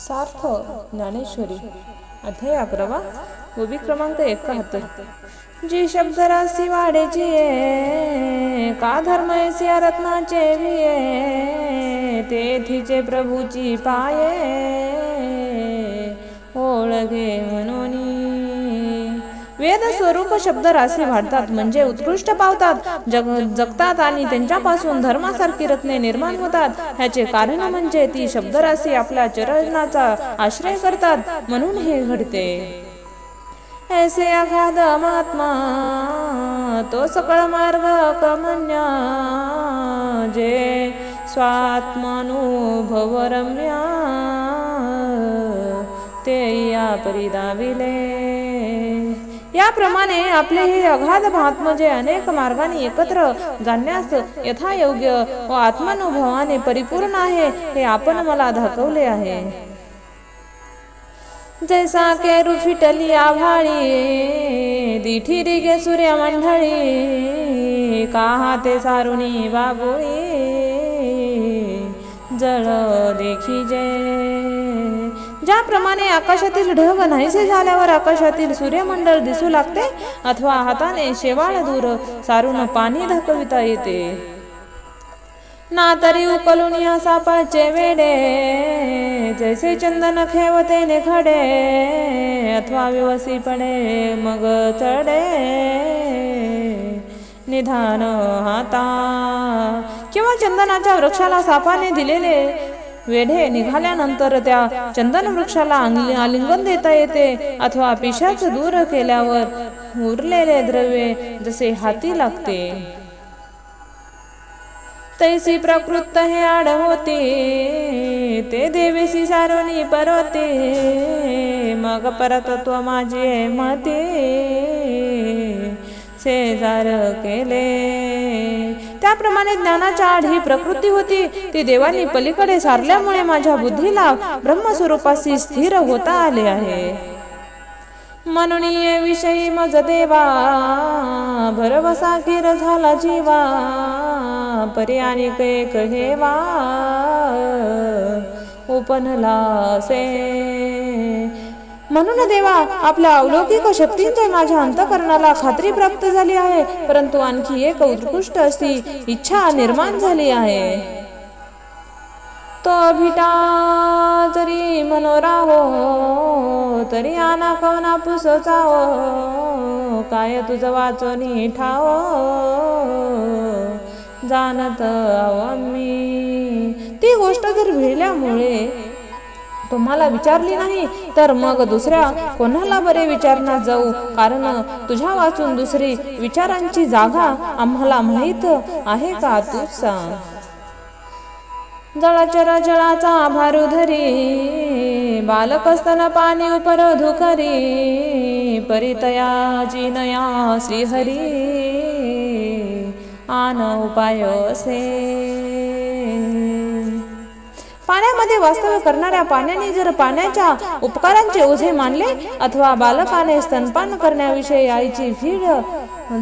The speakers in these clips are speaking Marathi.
सार्थ ज्ञानेश्वरी अध्याय 11 गोबी क्रमांक 71। जी शब्द रासी वाडेची का धर्म ऐसिया रत्नाचे विये तेथीचे प्रभूची पाये ओळखे म्हणूनी। वेद स्वरूप शब्द राशी वाढतात म्हणजे उत्कृष्ट पावतात, जगतात आणि त्यांच्यापासून धर्मासारखी रत्ने निर्माण होतात। ह्याचे कारण म्हणजे ती शब्दराशी आपल्या चरणाचा आश्रय करतात, म्हणून हे घडते। ऐसे अगाध महात्मा तो सकळ मार्ग कमन्या जे स्वात्मानुभव रम्या ते या परिदाविले। याप्रमाणे आपले हे अगाध महात्मा जे अनेक मार्गाने एकत्र जाण्यास यथायोग्य व आत्मानुभवाने परिपूर्ण आहे, हे आपण मला दाखवले आहे। जैसा केरू फिटली आभाळी दिठी रिगे सूर्य मंडळी काहा ते सारुणी बाबुळी जळ देखीजे। ज्याप्रमाणे आकाशातील ढग नाहीसे झाल्यावर आकाशातील सूर्यमंडळ दिसू लागते, अथवा हाताने शेवाळ दूर सारून पाणी दाखविता येते, ना तरी उकलून या सापाचे वेडे जैसे चंदन खेवतेने खडे अथवा विवसी पडे मग चढे निधान हाता। किंवा चंदनाच्या वृक्षाला सापाने दिलेले वेढे निघाल्यानंतर त्या चंदन वृक्षाला आलिंगन देता येते, अथवा पिशाच दूर केल्यावर उरलेले द्रव्य जसे हाती लागते तैसी प्रकृत हे आड होते ते देवेसी सारोनी परवते मग परतत्व माझे मते शेजार केले। त्याप्रमाणे ज्ञानाच्या आड ही प्रकृती होती, ती देवानी पलीकडे सारल्यामुळे माझ्या बुद्धीला ब्रह्मस्वरूपाशी स्थिर होता आले आहे। म्हणून ये विषयी मज देवा भरवसा किर झाला जीवा पर्यानी कैक हेवा उपनला से। म्हणून देवा आपल्या अलौकिक शक्तींची माझ्या अंतःकरणाला खात्री प्राप्त झाली आहे, परंतु आणखी एक उत्कृष्ट अशी इच्छा निर्माण झाली आहे। तो भिटा जरी मनोरावो तरी आना कवना पुसचावो काय तुझ वाचोनी ठावो जानत मी। ती गोष्ट जर भिडल्यामुळे तुम्हाला विचारली नाही तर मग दुसऱ्या कोणाला बरे विचारणार जाऊ, कारण तुझ्या वाचून दुसरी विचारांची जागा आम्हाला माहित आहे का, तू सांग। जळाचर जळाचा भारू धरी बालक स्तन पाणी उपर धुकरी परितया जिनया श्रीहरी आन उपाय असे। पाण्यामध्ये वास्तव्य करणाऱ्या पाण्याने जर पाण्याच्या उपकारांचे ओझे मानले अथवा बालकाने स्तनपान करण्याविषयी आईची भीड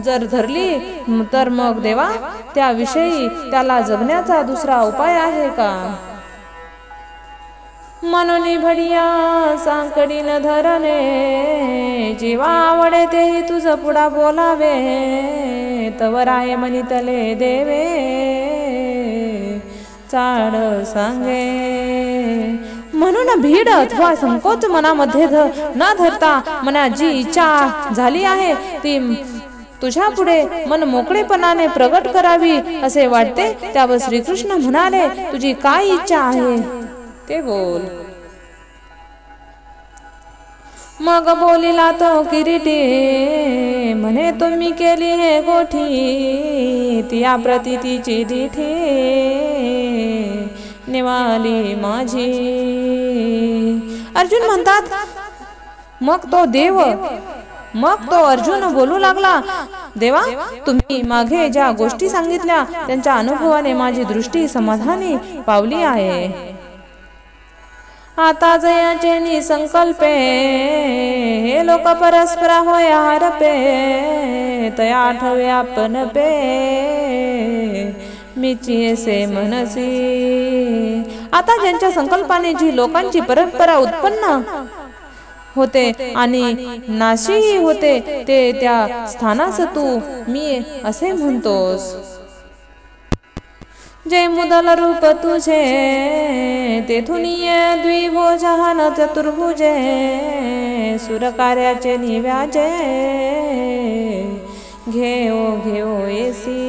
जर धरली तर मग देवा त्याविषयी त्याला जगण्याचा दुसरा उपाय आहे का। मनोनी भडिया सांकडीन धरणे जेव्हा आवडे तेही तुझ पुढा बोलावे तवर आहे मनितले देवे चाड सांगे। म्हणून भीड अथवा संकोच मनामध्ये न धरता मना जी इच्छा झाली आहे ती तुझ्या पुढे मन मोकळेपणाने प्रगट करावी असे वाटते, त्यावर श्रीकृष्ण म्हणाले, तुझी काय इच्छा आहे ते बोल। मग बोलिला तो किरीटी म्हणे तुम्ही केली हे गोठी तिया प्रतितीची दिठी निवाली माझी। अर्जुन म्हणतात, मग तो अर्जुन बोलू लागला, देवा तुम्ही मागे ज्या गोष्टी सांगितल्या त्यांच्या अनुभवाने माझी दृष्टी समाधानी पावली आहे। आता जयाचे निसंकल्पे हे लोक परस्पर होय हरपे तया आठवे आपण पे मीची असे मनसी। आता ज्यांच्या संकल्पाने जी लोकांची परंपरा उत्पन्न होते आणि नाशीही होते ते त्या स्थानास तू मी असे म्हणतोस. जे मुदल रूप तुझे तेथून द्विभुजहान चतुर्भुजे सुर कार्याचे निव्याजे घेओ घेओ येसी.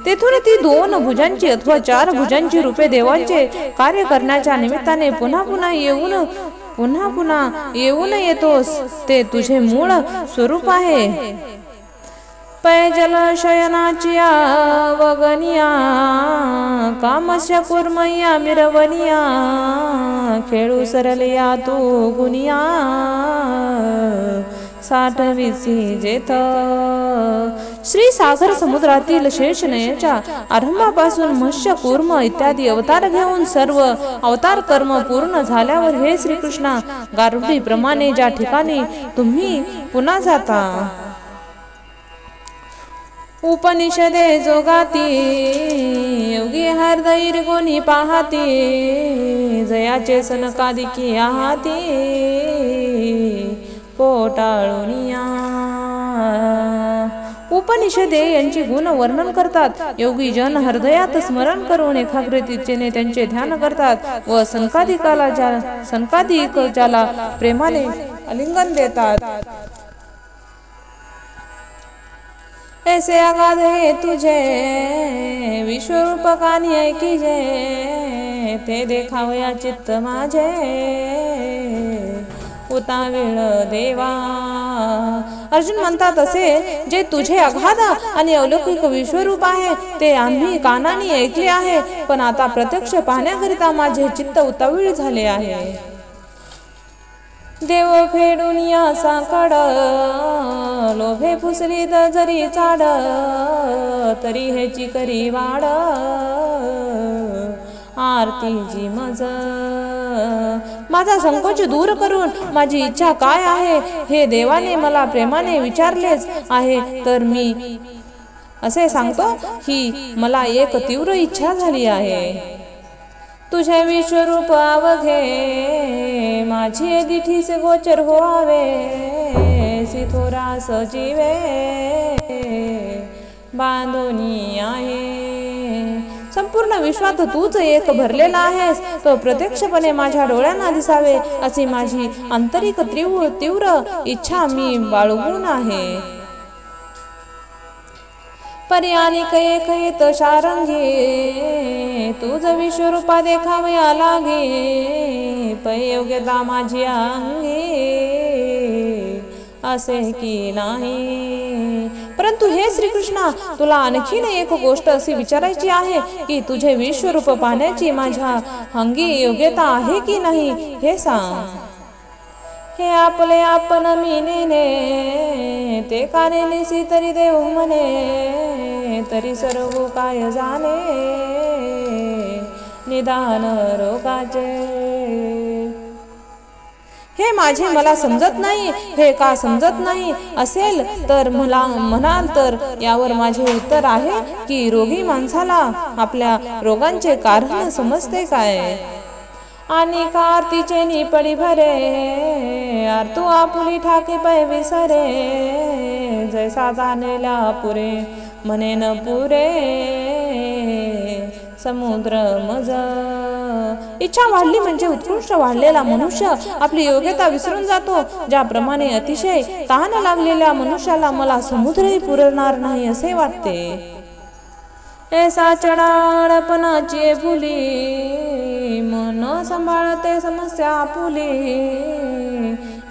तेथून ती 2 भुजांची अथवा 4 भुजांची रूपे देवांचे कार्य करण्याच्या निमित्ताने पुन्हा पुन्हा येऊन येतोस. ते तुझे मूळ स्वरूप आहे. पैजल शयनाची वगनिया कामस्य कुर्मय्या मिरवनिया खेळू सरलिया तू गुनिया साठविसी जेथ. श्री सागर समुद्रातील शेषनयच्या आरंभापासून मत्स्य कूर्म इत्यादी अवतार घेऊन सर्व अवतार कर्म पूर्ण झाल्यावर हे श्रीकृष्णा गारुडी प्रमाणे ज्या ठिकाणी तुम्ही पुन्हा जाता उपनिषदे जोगाती योगी हृदय कोणी पाहती जयाचे सनकादिकी आहाती पोटाळुनिया. उपनिषदे यांची गुण वर्णन करतात. योगी जन हृदयात स्मरण करून एकाग्रतेने त्यांचे ध्यान करतात व सनकादिक ज्याला प्रेमाने आलिंगन देतात. ऐसे आगाध हे तुझे विश्वरूपकानी ऐकी जे ते देखावया चित्त माझे उताविळ देवा. अर्जुन म्हणतात असे जे तुझे अगाध आणि अलौकिक विश्वरूप आहे ते आम्ही कानाने ऐकले आहे, पण आता प्रत्यक्ष पाहण्याकरिता माझे चित्त उतावीळ झाले आहे. देव फेडून या साकड लोभे फुसली जरी चाड तरी हेची करी वाड आरतीची मज. माझा संकोच दूर करून माझी इच्छा काय आहे हे देवाने मला प्रेमाने विचारलेच आहे, तर मी असे सांगतो की मला एक तीव्र इच्छा झाली आहे. तुझे विश्वरूप अवघे माझी दिठीस गोचर व्हावे सिथोरा सजीवे बांधोनी आहे. संपूर्ण विश्वात तूच एक भरलेला आहेस, तो प्रत्यक्षपणे माझ्या डोळ्यांना दिसावे अशी माझी आंतरिक तीव्र इच्छा मी बाळगून आहे. पर्यानिक एक शारंगी तुझ विश्वरूपा देखावया लागे पै योग्यता माझी अंगी असे की नाही. परंतु हे श्रीकृष्णा तुला आणखीन एक गोष्ट अशी विचारायची आहे की तुझे विश्वरूप पाहण्याची माझ्या अंगी योग्यता आहे की नाही हे सांग. हे आपले आपण मी नेने ते काने निसी तरी देव म्हणे तरी सर्व काय जाणे निदान रोगाचे. हे माझे मला समजत नाही, हे का समजत नाही असेल तर मला म्हणाल तर यावर माझे उत्तर आहे की रोगी माणसाला आपल्या रोगांचे कारण समजते काय. आणि कार्तीचे निपडी भरे आरतू आपुली ठाके पै विसरे जैसा जाणेला पुरे म्हणे न पुरे समुद्र मज. इच्छा वाढली म्हणजे उत्कृष्ट वाढलेला मनुष्य आपली योग्यता विसरून जातो. ज्याप्रमाणे अतिशय तहान लागलेल्या मनुष्याला मला समुद्रही पुरणार नाही असे वाटते. ऐसा चढाळपणाची फुली मन सांभाळते समस्या आपुली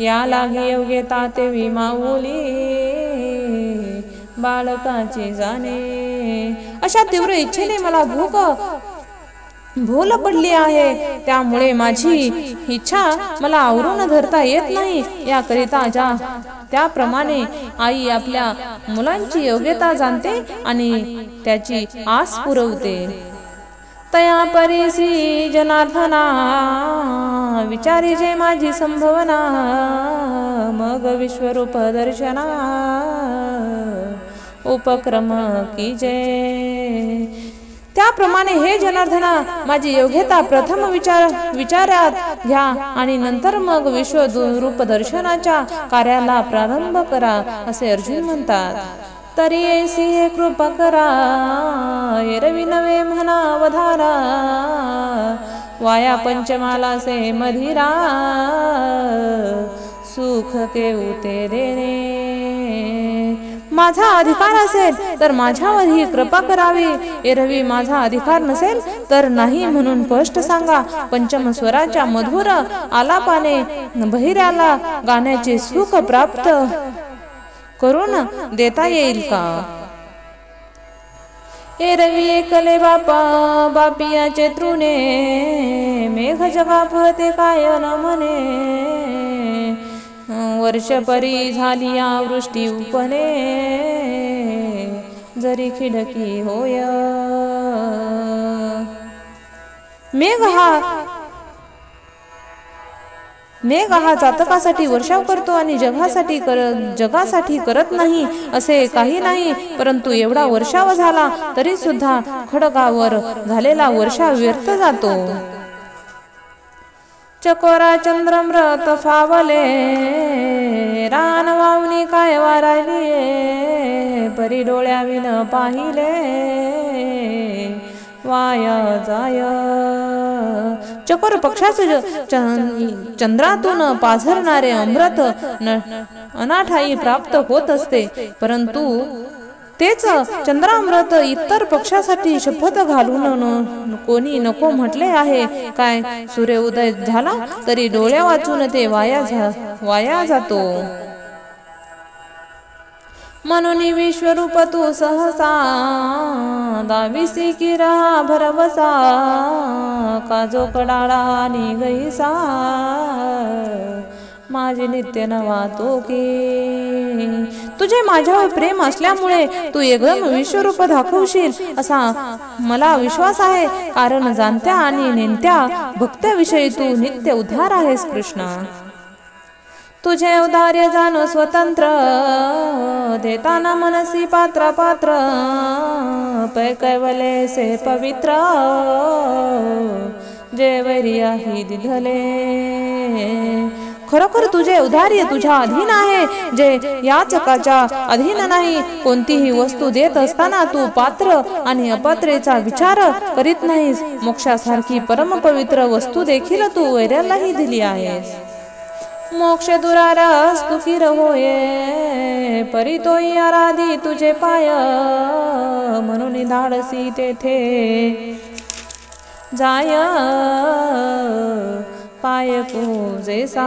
या लागे योग्यता ते विमावली बालकाची जाणे. अशा तीव्र इच्छेने मला भूल पडली आहे, त्यामुळे माझी इच्छा मला आवरून धरता येत नाही. याकरिता त्याप्रमाणे आई आपल्या मुलांची योग्यता जाणते आणि त्याची आस पुरवते. तया परी श्री जनार्दना विचारी जे माझी संभवना मग विश्वरूप दर्शना उपक्रम की जय. त्याप्रमाणे हे जनार्दना, माझी योग्यता प्रथम विचारात घ्या आणि नंतर मग विश्वरूप दर्शनाच्या कार्याला प्रारंभ करा, असे अर्जुन म्हणतात. तरी ऐसी हे कृपा करा, एरवी नवे म्हणा वधारा, वाया पंचमाला से मधिरा, सुख केऊ ते देणे. माझा अधिकार असेल तर माझ्यावर ही कृपा करावी, एरवी माझा अधिकार नसेल तर नाही म्हणून स्पष्ट सांगा. पंचम स्वराच्या मधुर आलापाने बहिऱ्याला गाण्याचे सुख प्राप्त करून देता येईल का? एरवी एकले बापा बापियाचे तृणे, मेघ जगा फळते काय न म्हणे, वर्ष परी झाली या वृष्टी उपने, जरी खिडकी होय. मेघ हा चातकासाठी वर्षाव करतो आणि जगासाठी करत नाही असे काही नाही, परंतु एवढा वर्षाव झाला तरी सुद्धा खडगावर झालेला वर्षाव व्यर्थ जातो. चकोरा चंद्रम्रत फावले, रान वावणी काय वारायली, परी डोळ्याविन पाहिले, वाया जाय. चकोर पक्षाचे चंद्रातून पाझरणारे अमृत अनाठाई प्राप्त होत असते, परंतु तेच चंद्रामृत इतर पक्षासाठी शपथ घालून कोणी नको म्हटले आहे काय? सूर्य उदय झाला तरी डोळ्या वाचून ते वाया जातो. म्हणून विश्वरूप तू सहसा, दाविसी की रहा भरवसा, काजो कडाळा आणि गैसा, माझे नित्य नवा तो की. तुझे माझ्यावर प्रेम असल्यामुळे तू एकदम विश्वरूप दाखवशील असा मला विश्वास आहे, कारण जाणत्या आणि नेणत्या भक्त्याविषयी तू नित्य उद्धार आहेस कृष्णा. तुझे औदार्य जाणो स्वतंत्र, देताना मनसी पात्र पात्र, पै कैवले से पवित्र, जे वैरियाही दिधले. खरोखर तुझे औदार्य तुझ्या अधीन आहे, जे याचकाच्या अधीन नाही. कोणतीही वस्तू देत असताना तू पात्र आणि अपात्रेचा विचार करीत नाहीस. मोक्षासारखी परमपवित्र वस्तू देखील तू वैऱ्यालाही दिली आहेस. मोक्ष दुरारस तुकीर होये, परी तोही आराधी तुझे पाय, म्हणून धाडसी तेथे जाय, पाय पूजेसा.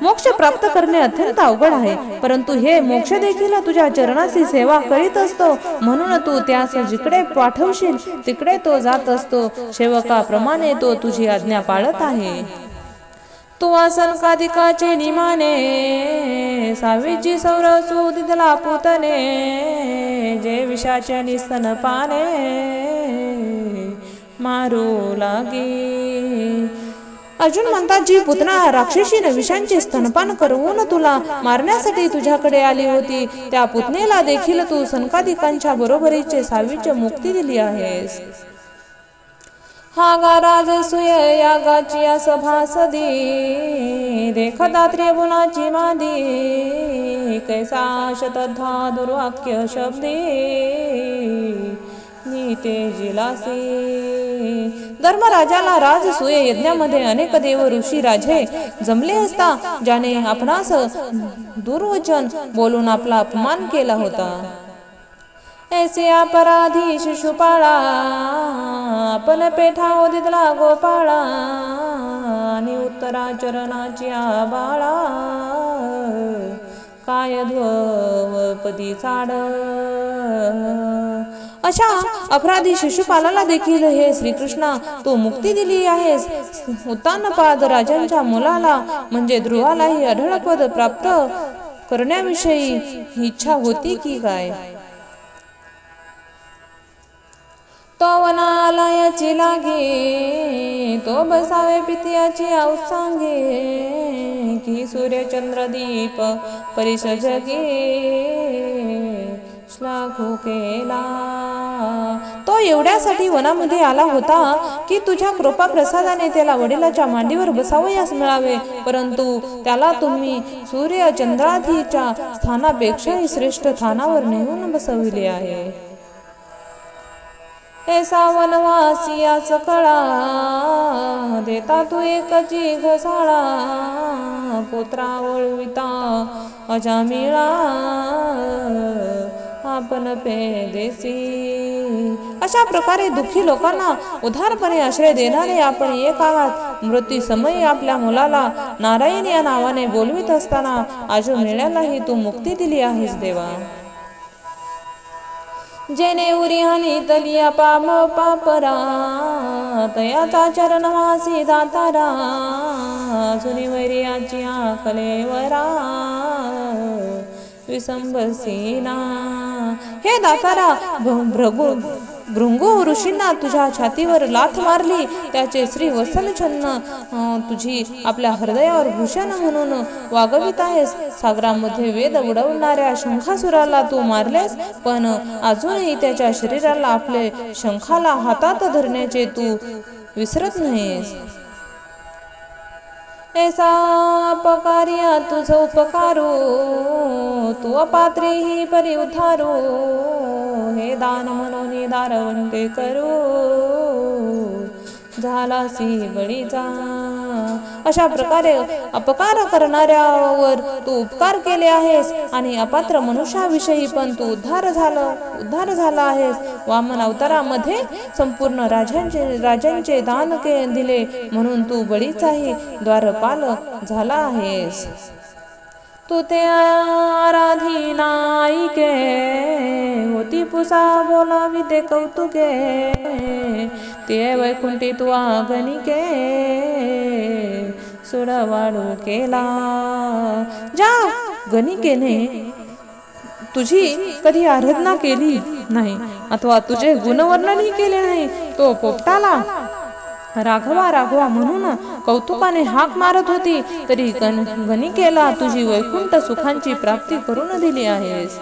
मोक्ष प्राप्त करणे अत्यंत अवघड आहे, परंतु हे मोक्ष देखील तुझ्या चरणाची सेवा करीत असतो, म्हणून तू त्यास जिकडे पाठवशील तिकडे तो जात असतो. सेवकाप्रमाणे तो तुझी आज्ञा पाळत आहे. तू आसनकादिकाचे निमाने, सावीची सौरसू दिदला पुतने, जे विषाचे निस्तन पाने मारू लागे. अर्जुन म्हणतात, जी पुतना राक्षसीने विषांचे स्तनपान करवून तुला मारण्यासाठी तुझ्याकडे आली होती, त्या पुतनेला देखील तू सनकादिकांच्या बरोबरीचे सावीची मुक्ती दिली आहेस. हा गा राजसूय यागाची सभासदी, देखता त्रिभुवनाची मादी, कैसा शतधा दुर्वाक्य शब्दी, नीते जिलासी. धर्मराजाला राजसूय यज्ञामध्ये अनेक देव ऋषी राजे जमले असता, ज्याने आपणास दुर्वचन बोलून आपला अपमान केला होता. ऐसे अपराधी शिशुपाळा, आपण पेठा ओदितला गोपाळा, आणि उत्तराचरणाची बाळा, काय ध्वपदी चाड. अशा अपराधी शिशुपालाला देखील हे श्रीकृष्णा तू मुक्ती दिली आहेस. उत्तानपाद राजांच्या मुलाला म्हणजे ध्रुवालाही अढळ पद प्राप्त करण्याविषयी इच्छा होती की काय? तो वनालयाची लागे, तो बसावे पित्याची औसांगे, की सूर्यचंद्रदीप परिसजगे, श्लाघू केला तो एवढ्यासाठी वनामध्ये आला होता की तुझ्या कृपा प्रसादाने त्याला वडिलाच्या मांडीवर बसावयास मिळावे, परंतु त्याला तुम्ही सूर्य चंद्राधीच्या स्थानापेक्षाही श्रेष्ठ स्थानावर नेऊन बसविले आहे. ऐसा वनवासियाच कळा देता तू एकची घसाळा, पुत्रा वळविता अजामिळा आपण पेदेसी. अशा प्रकारे दुःखी लोकांना उधारपणे आश्रय देणारे आपण एक आहात. मृत्यू समयी आपल्या मुलाला नारायण या नावाने बोलवित असताना अजामिळालाही तू मुक्ती दिली आहेस देवा. जेने उरी हानी तलिया पाम पापरा, तयाचा चरणवासी दातारा, सुनी वैर्याची कलेवरा विसंबसीना. हे दातारा, भृंगू ऋषींना तुझ्या छातीवर लाथ मारली, त्याचे श्री वत्सल छन्न तुझी आपल्या हृदयावर भूषण म्हणून वागवित आहेस. सागरामध्ये वेद उडवणाऱ्या शंखासुराला तू मारलेस, पण अजूनही त्याच्या शरीराला आपले शंखाला हातात धरण्याचे तू विसरत नाहीस. ऐसा अपकार्या तुझ उपकारो, तू अपात्री ही परी उद्धारो, हे दान म्हणून दारवंते करू झालासी बळीचा. अशा प्रकारे अपकार करणाऱ्यावर तू उपकार केले आहेस आणि अपात्र मनुष्याविषयी पण तू उद्धार झाला आहेस. वामन अवतारामध्ये संपूर्ण राजांचे दान दिले म्हणून तू बळीचाही द्वारपाल झाला आहेस. तू ते आराधीना ऐके, होती पुसा बोलावी ते कौतुके, ते वैकुंठी तू गणिके सुडवाडू केला. ज्या गणिकेने तुझी कधी आराधना केली नाही अथवा तुझे गुणवर्णनही केले नाही, तो पोपटाला राघवा राघवा म्हणून कौतुकाने हाक मारत होती, तरी गणिकेला तुझी वैकुंठ सुखांची प्राप्ती करून दिली आहेस.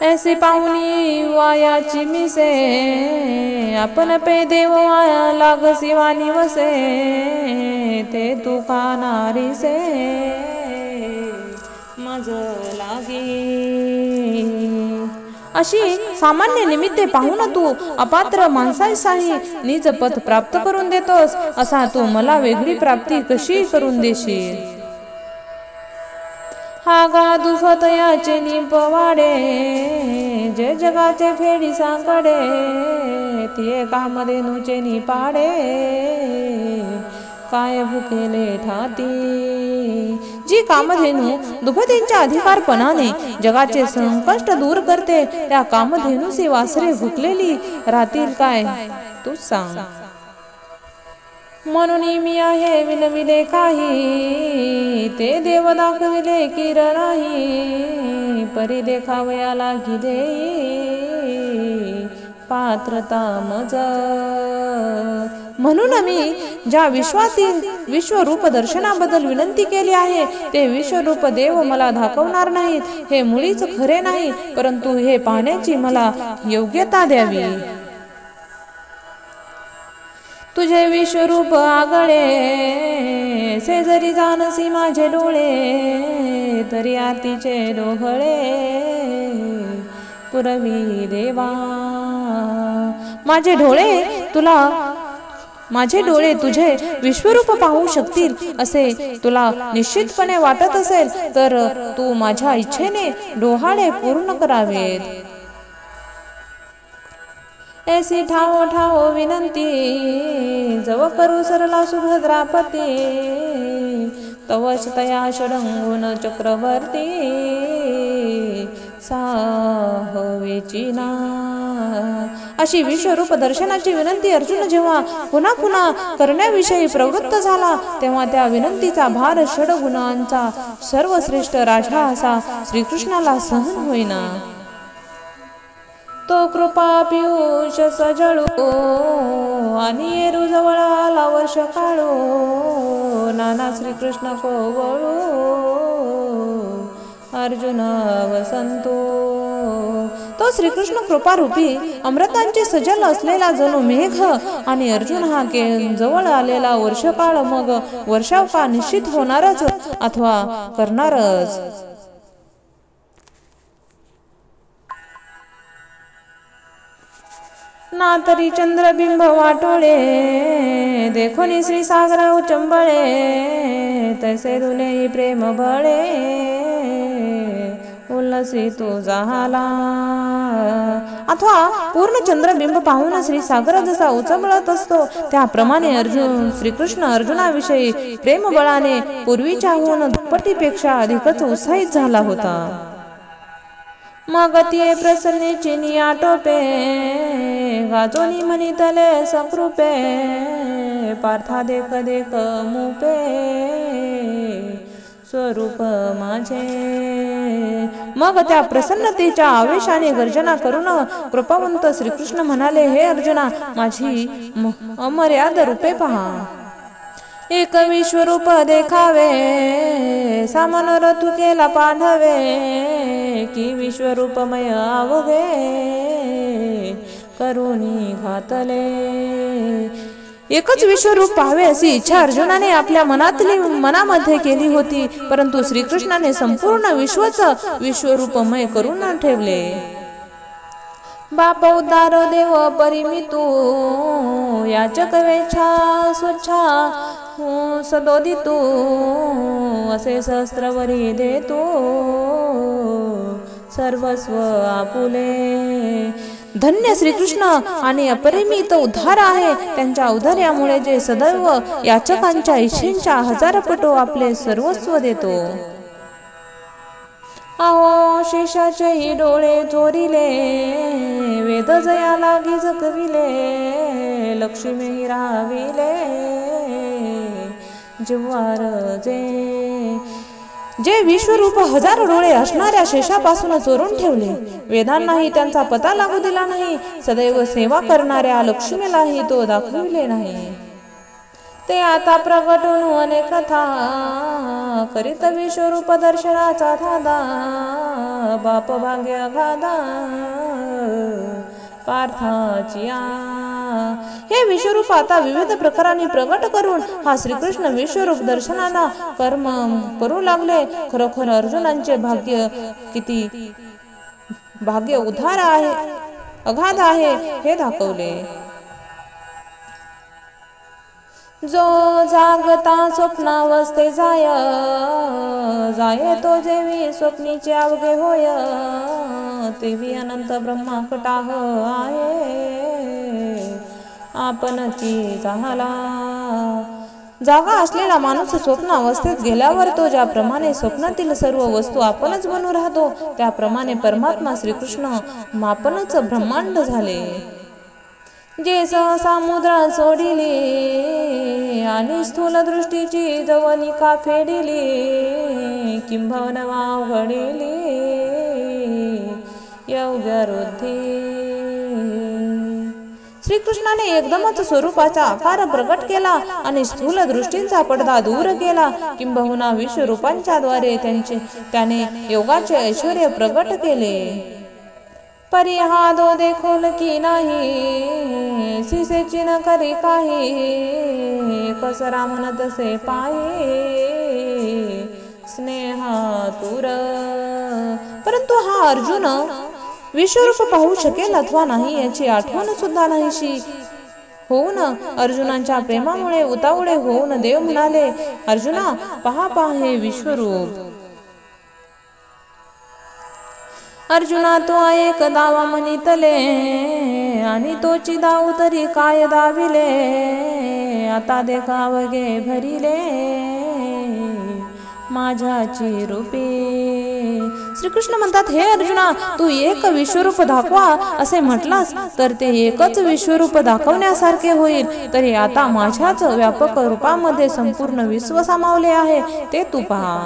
ऐसी पाहुनी वायाची मिसे, आपण पे देव वाया लागसी वाणी वसे, ते तू कानारीसे मज लागी. अशी सामान्य निमित्ते पाहून तू अपात्र माणसांसाठी निज पथ प्राप्त करून देतोस, असा तू मला वेगळी प्राप्ती कशी करून देशील. हा गा दुखत याचे निपवाडे, जे जगाचे फेडी सांकडे, ती कामध्ये नुचे निपाडे काय भुकेले ठाती. जी कामधेनू दुभतेंच्या अधिकारपणाने जगाचे संकष्ट दूर करते, त्या कामधेनूचे वासरे भुकलेली राहतील काय तू सांग. म्हणून मी आहे विनविले काही, ते देव दाखविले किरणाही, परी देखावया लागिले पात्रता मज. म्हणून मी ज्या विश्वरूप दर्शनाबद्दल विनंती केली आहे, ते विश्वरूप देव मला दाखवणार नाहीत, हे मुळीच खरे नाही, परंतु हे पाहण्याची मला योग्यता द्यावी. तुझे विश्वरूप आगळे से जरी जानसी माझे डोळे, तरी आतीचे डोहळे पुरवी देवा. माझे डोळे तुझे विश्वरूप पाहू शकतील असे तुला निश्चितपणे वाटत असेल, तर तू माझ्या इच्छेने डोहाळे पूर्ण करावेत. ऐसी ठाओ ठाओ विनंती, जव करू सरला सुभद्रापती, तवच तया षडंगुण चक्रवर्ती साहवेची ना. अशी विश्वरूप दर्शनाची विनंती अर्जुन जेव्हा पुन्हा पुन्हा करण्याविषयी प्रवृत्त झाला, तेव्हा त्या विनंतीचा भार षडगुणांचा सर्वश्रेष्ठ राजा असा श्रीकृष्णाला सहन होईना. तो कृपा पियुष सजळो आणि येरू जवळ आला वर्ष काळो, नाना श्रीकृष्ण कोवळो अर्जुन वसंतो. तो श्रीकृष्ण कृपारूपी अमृतांचे सजल असलेला जणू मेघ आणि अर्जुन हा जवळ आलेला वर्षकाळ, मग वर्षाव का निश्चित होणारच अथवा करणारच. ना तरी चंद्रबिंब वाटोळे देखोनी श्री सागर उचंबळे, तैसे दुले प्रेम बळे उल्लसी तो झाला. अथवा पूर्ण चंद्रबिंब पाहून श्री सागर जसा उचंबळत असतो त्याप्रमाणे श्रीकृष्ण अर्जुनाविषयी प्रेमबळाने पूर्वीच्याहून दुप्पटीपेक्षा अधिकच उत्साहित झाला होता. मग ते प्रसन्नेची आटोपे गाजोनी म्हणितले सकृपे, पार्था देख देख मुपे स्वरूप माझे. मग त्या प्रसन्नतेच्या आवेशाने गर्जना करून कृपावंत श्रीकृष्ण म्हणाले, हे अर्जुना, माझी अमर्याद रूपे पहा. एक विश्वरूप देखावे सामनोरथु केला पांढवे, की विश्वरूपमय अवघे करुणी घातले. एकच विश्वरूप पाहावे अशी इच्छा अर्जुनाने आपल्या मनामध्ये केली होती, परंतु श्रीकृष्णाने संपूर्ण विश्वच विश्वरूपमय करून ठेवले. बाप उद्धार देव परिमितू याचक वेच्छा स्वच्छा सदोदितू, असे सहस्त्रवरी देतो सर्वस्व आपुले. धन्य श्रीकृष्ण आणि अपरिमित उद्धार आहे. त्यांच्या औदार्यामुळे जे सदैव याचकांच्या इच्छेच्या हजारपटो आपले सर्वस्व देतो. अहो शेषाचेही डोळे चोरिले, वेद जया लागी जगविले, लक्ष्मी राविले जिव्हार जे विश्वरूप हजार डोळे असणाऱ्या शेषापासून चोरून ठेवले, वेदांनाही त्यांचा पता लागू दिला नाही, सदैव सेवा करणाऱ्या लक्ष्मीलाही तो दाखविले नाही. ते आता प्रगटून अनेक कथा करीत विश्वरूप दर्शनाचा धादा, बाप भाग्य अगाधा पार्थाचिया. हे विश्वरूप आता विविध प्रकारांनी प्रगट करून हा श्रीकृष्ण विश्वरूप दर्शनाला कर्म करू लागले. खरोखर अर्जुनांचे भाग्य किती भाग्य उधार आहे, अगाध आहे हे दाखवले. जो जागता स्वप्नावस्थे जाय तो जेवी स्वप्नीचे अवघे होय, तेवी अनंत ब्रह्मा कटाह आहे आपणची झाला. जागा असलेला माणूस स्वप्न अवस्थेत गेल्यावर तो ज्याप्रमाणे स्वप्नातील सर्व वस्तू आपणच बनून राहतो, त्याप्रमाणे परमात्मा श्रीकृष्ण आपणच ब्रह्मांड झाले. जे समुद्र सोडिली आणि स्थूल दृष्टीची जवनिका फेडिली, किंबहुना वावघडिली योग्य वृद्धी. श्रीकृष्णाने एकदमच स्वरूपाचा आकार प्रकट केला आणि स्थूल दृष्टींचा पडदा दूर केला, किंबहुना विश्वरूपांच्या द्वारे त्याने योगाचे ऐश्वर्य प्रकट केले. परिहादो देखोल की नाही, सिसेची न करी काही, कसरा म्हणत से पायी स्नेहातुर. परंतु हा अर्जुन विश्वरूप पाहू शकेल अथवा नाही याची आठवण सुद्धा नाहीशी होऊन अर्जुनांच्या प्रेमामुळे उतावळे होऊन देव म्हणाले, अर्जुना, पहा पहा हे विश्वरूप. अर्जुना, तो एक दावा म्हणितले आणि तोची दाऊ तरी काय दाविले, आता देखावगे भरिले माझ्याची रूपे. श्रीकृष्ण म्हणतात, हे अर्जुना, तू एक विश्वरूप दाखवा असे म्हटलास तर ते एकच विश्वरूप दाखवण्यासारखे होईल. तरी आता माझ्याच व्यापक रूपामध्ये संपूर्ण विश्व सामावले आहे, ते तू पहा.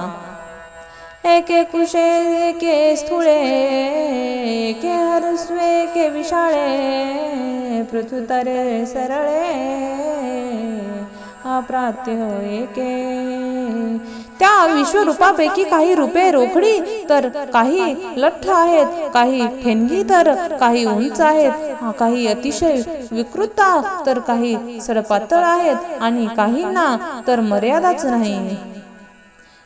एके कुशे एके स्थूळे, एके हरस्वे एके विशाळे, पृथ्वीतरे सरळे अप्रात्य एके त्या विश्वरूपापैकी काही रूपे रोखडी तर काही लठ्ठ आहेत, काही ठेणगी तर काही उंच आहेत, काही अतिशय विकृत तर काही सडपातळ आहेत आणि काहींना तर मर्यादाच नाही.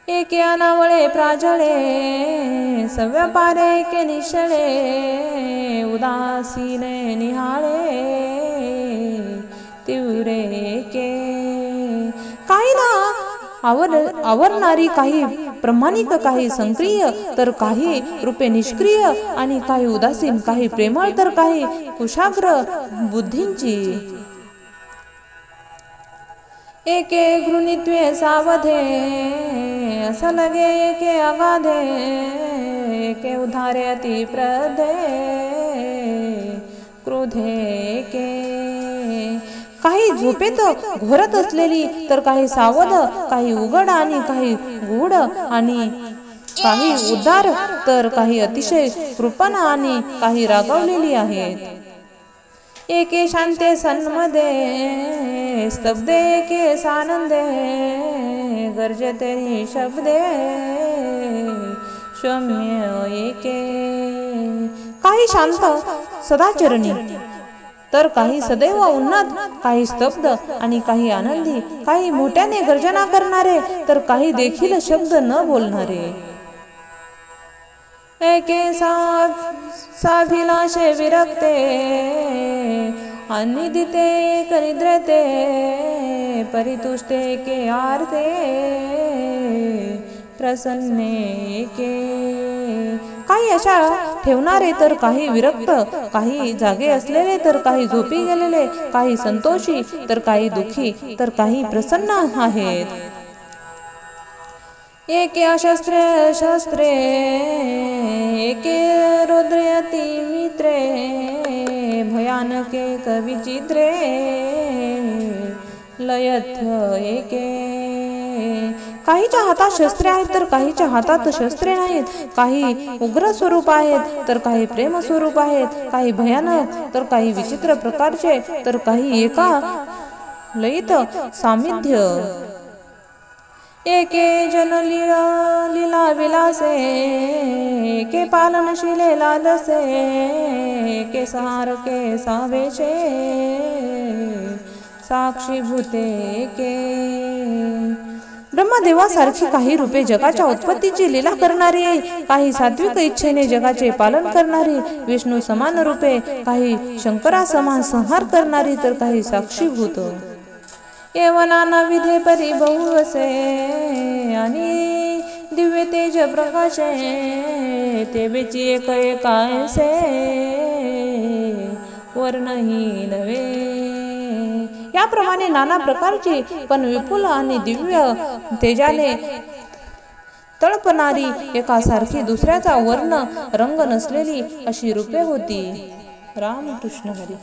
एके अनावळे प्राजळे सव्यापारे एके निशळे उदासीने निहाळे तीव्रे एके. काही ना आवरणारी, काही प्रमाणिक, काही सक्रिय तर काही रूपे निष्क्रिय आणि काही उदासीन, काही प्रेमळ तर काही कुशाग्र बुद्धींची. एके गृहीत्वे सावधे अस लगे एके अगाधे एके उधारे अति प्रधे क्रोधे एके. काही झोपेत घोरत असलेली तर काही सावध, काही उघड आणि काही गूढ आणि काही उदार तर काही अतिशय कृपण आणि काही रागावलेली आहेत. एके शांते सन्मदे स्तब्धे एके सानंदे गर्जते निशब्दे शम्य एके. काही शांत सदाचरणी तर काही सदैव उन्नत, काही स्तब्ध आणि काही आनंदी, काही मोठ्याने गर्जना करणारे तर काही देखील शब्द न बोलणारे. एके साभिलाषे विरक्ते अनिदिते एक निद्रते परितुष्टे एके आर्ते प्रसन्ने एके. काही अशा ठेवणारे तर काही विरक्त, काही जागे असलेले तर काही झोपी गेलेले, काही संतोषी तर काही दुःखी तर काही प्रसन्न आहेत. एके अशस्त्रे शस्त्रे एके रौद्रे अति मित्रे भयानके कविचित्रे लयथ्य एके. काहीच्या हातात शस्त्रे आहेत तर काहीच्या हातात शस्त्रे नाहीत, काही उग्र स्वरूप आहेत तर काही प्रेम स्वरूप आहेत, काही भयानक तर काही विचित्र प्रकारचे तर काही एका लयित सामिध्य. एके जन लीला विलासे एके पालनशिले लालसे एके सहारके सावेशे साक्षीभूते एके. ब्रह्मदेवासारखी काही रूपे जगाच्या उत्पत्तीची लीला करणारी, काही सात्विक इच्छेने जगाचे पालन करणारी विष्णू समान रूपे, काही शंकरा समान संहार करणारी तर काही साक्षीभूत. एवं नाना विधे परी बहुवसे आणि दिव्य तेज प्रकाशे ते बेची एक एकासे वर्णही नवे. याप्रमाणे नाना प्रकारची पण विपुल आणि दिव्य तेजाने तळपणारी, एकासारखी दुसऱ्याचा वर्ण रंग नसलेली अशी रूपे होती. रामकृष्ण हरी.